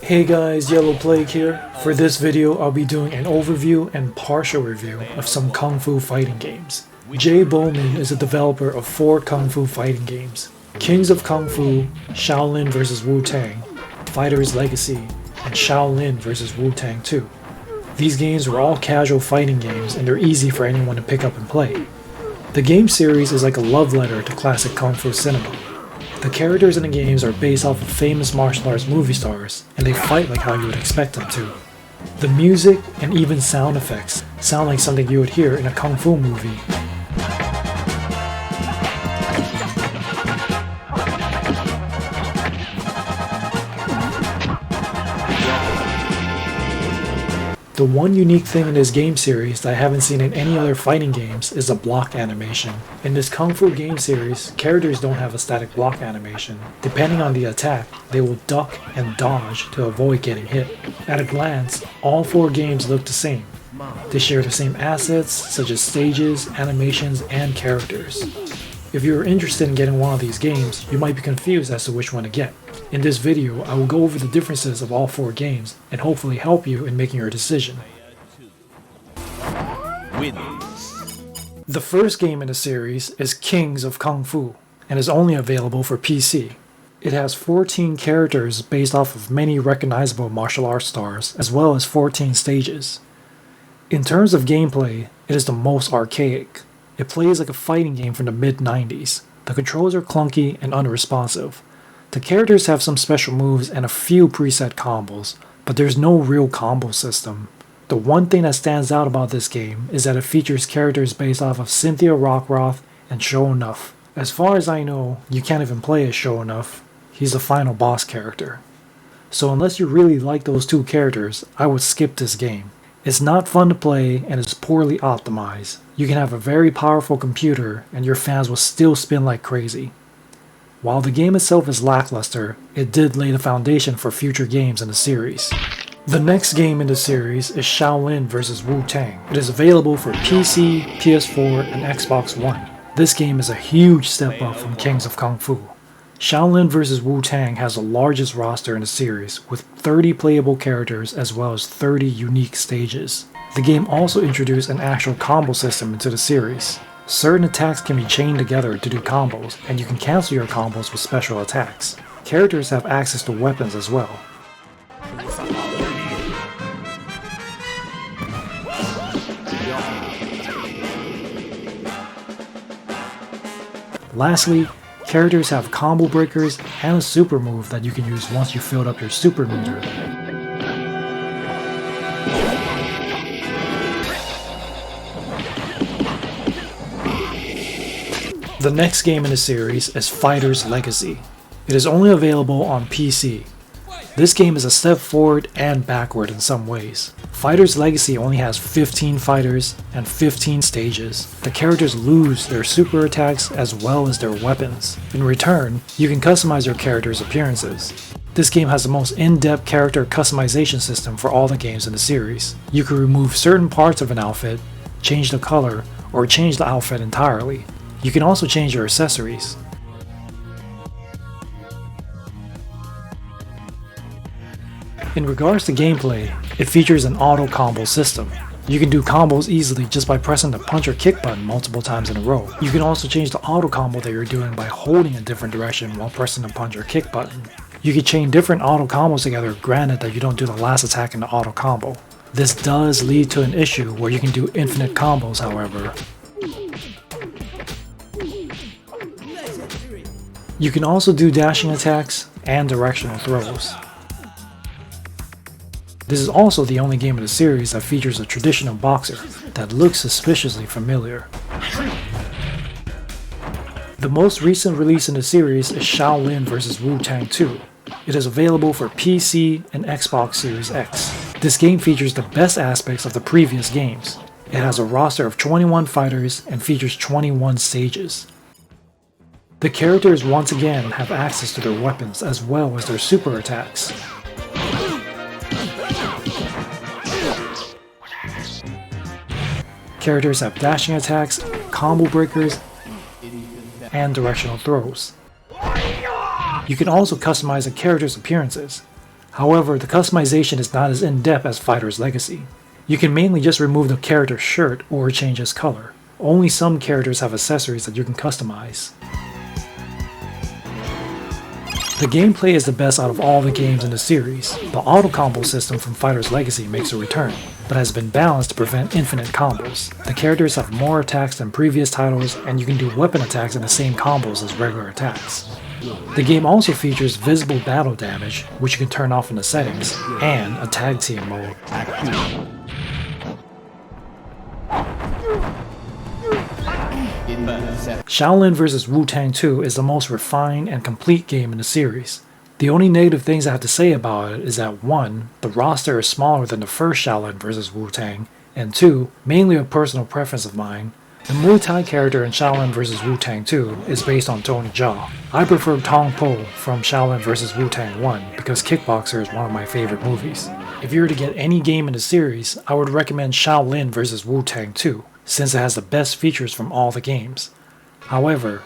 Hey guys, Yellow Plague here. For this video, I'll be doing an overview and partial review of some Kung Fu fighting games. J Bowman is a developer of 4 Kung Fu fighting games: Kings of Kung Fu, Shaolin vs. Wutang, Fighter's Legacy, and Shaolin vs. Wutang 2. These games were all casual fighting games and they're easy for anyone to pick up and play. The game series is like a love letter to classic Kung Fu cinema. The characters in the games are based off of famous martial arts movie stars, and they fight like how you would expect them to. The music and even sound effects sound like something you would hear in a Kung Fu movie. The one unique thing in this game series that I haven't seen in any other fighting games is the block animation. In this Kung Fu game series, characters don't have a static block animation. Depending on the attack, they will duck and dodge to avoid getting hit. At a glance, all 4 games look the same. They share the same assets such as stages, animations, and characters. If you are interested in getting one of these games, you might be confused as to which one to get. In this video, I will go over the differences of all 4 games and hopefully help you in making your decision. The first game in the series is Kings of Kung Fu and is only available for PC. It has 14 characters based off of many recognizable martial arts stars as well as 14 stages. In terms of gameplay, it is the most archaic. It plays like a fighting game from the mid-90s. The controls are clunky and unresponsive. The characters have some special moves and a few preset combos, but there's no real combo system. The one thing that stands out about this game is that it features characters based off of Cynthia Rockroth and Sho'nuff. As far as I know, you can't even play as Sho'nuff. He's the final boss character. So unless you really like those 2 characters, I would skip this game. It's not fun to play and is poorly optimized. You can have a very powerful computer and your fans will still spin like crazy. While the game itself is lackluster, it did lay the foundation for future games in the series. The next game in the series is Shaolin vs. Wutang. It is available for PC, PS4, and Xbox One. This game is a huge step up from Kings of Kung Fu. Shaolin vs. Wutang has the largest roster in the series, with 30 playable characters as well as 30 unique stages. The game also introduced an actual combo system into the series. Certain attacks can be chained together to do combos, and you can cancel your combos with special attacks. Characters have access to weapons as well. Lastly, characters have combo breakers and a super move that you can use once you filled up your super meter. The next game in the series is Fighter's Legacy. It is only available on PC. This game is a step forward and backward in some ways. Fighter's Legacy only has 15 fighters and 15 stages. The characters lose their super attacks as well as their weapons. In return, you can customize your character's appearances. This game has the most in-depth character customization system for all the games in the series. You can remove certain parts of an outfit, change the color, or change the outfit entirely. You can also change your accessories. In regards to gameplay, it features an auto combo system. You can do combos easily just by pressing the punch or kick button multiple times in a row. You can also change the auto combo that you're doing by holding a different direction while pressing the punch or kick button. You can chain different auto combos together, granted that you don't do the last attack in the auto combo. This does lead to an issue where you can do infinite combos, however. You can also do dashing attacks and directional throws. This is also the only game in the series that features a traditional boxer that looks suspiciously familiar. The most recent release in the series is Shaolin vs. Wutang 2. It is available for PC and Xbox Series X. This game features the best aspects of the previous games. It has a roster of 21 fighters and features 21 stages. The characters once again have access to their weapons as well as their super attacks. Characters have dashing attacks, combo breakers, and directional throws. You can also customize a character's appearances. However, the customization is not as in-depth as Fighter's Legacy. You can mainly just remove the character's shirt or change his color. Only some characters have accessories that you can customize. The gameplay is the best out of all the games in the series. The auto-combo system from Fighter's Legacy makes a return, but has been balanced to prevent infinite combos. The characters have more attacks than previous titles, and you can do weapon attacks in the same combos as regular attacks. The game also features visible battle damage, which you can turn off in the settings, and a tag team mode. Shaolin vs. Wutang 2 is the most refined and complete game in the series. The only negative things I have to say about it is that 1. The roster is smaller than the first Shaolin vs. Wutang, and 2. Mainly a personal preference of mine, the Muay Thai character in Shaolin vs. Wutang 2 is based on Tony Jaa. I prefer Tong Po from Shaolin vs. Wutang 1 because Kickboxer is one of my favorite movies. If you were to get any game in the series, I would recommend Shaolin vs. Wutang 2, since it has the best features from all the games. However,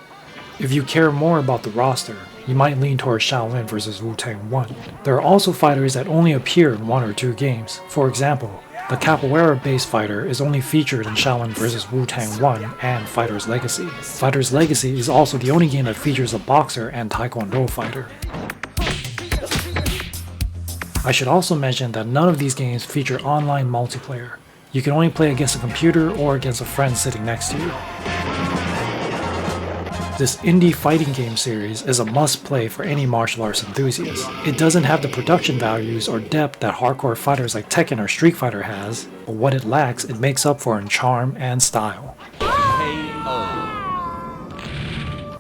if you care more about the roster, you might lean towards Shaolin vs. Wutang 1. There are also fighters that only appear in 1 or 2 games. For example, the capoeira-based fighter is only featured in Shaolin vs. Wutang 1 and Fighter's Legacy. Fighter's Legacy is also the only game that features a boxer and taekwondo fighter. I should also mention that none of these games feature online multiplayer. You can only play against a computer or against a friend sitting next to you. This indie fighting game series is a must-play for any martial arts enthusiast. It doesn't have the production values or depth that hardcore fighters like Tekken or Street Fighter has, but what it lacks, it makes up for in charm and style.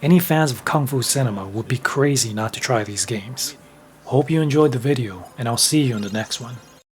Any fans of Kung Fu cinema would be crazy not to try these games. Hope you enjoyed the video, and I'll see you in the next one.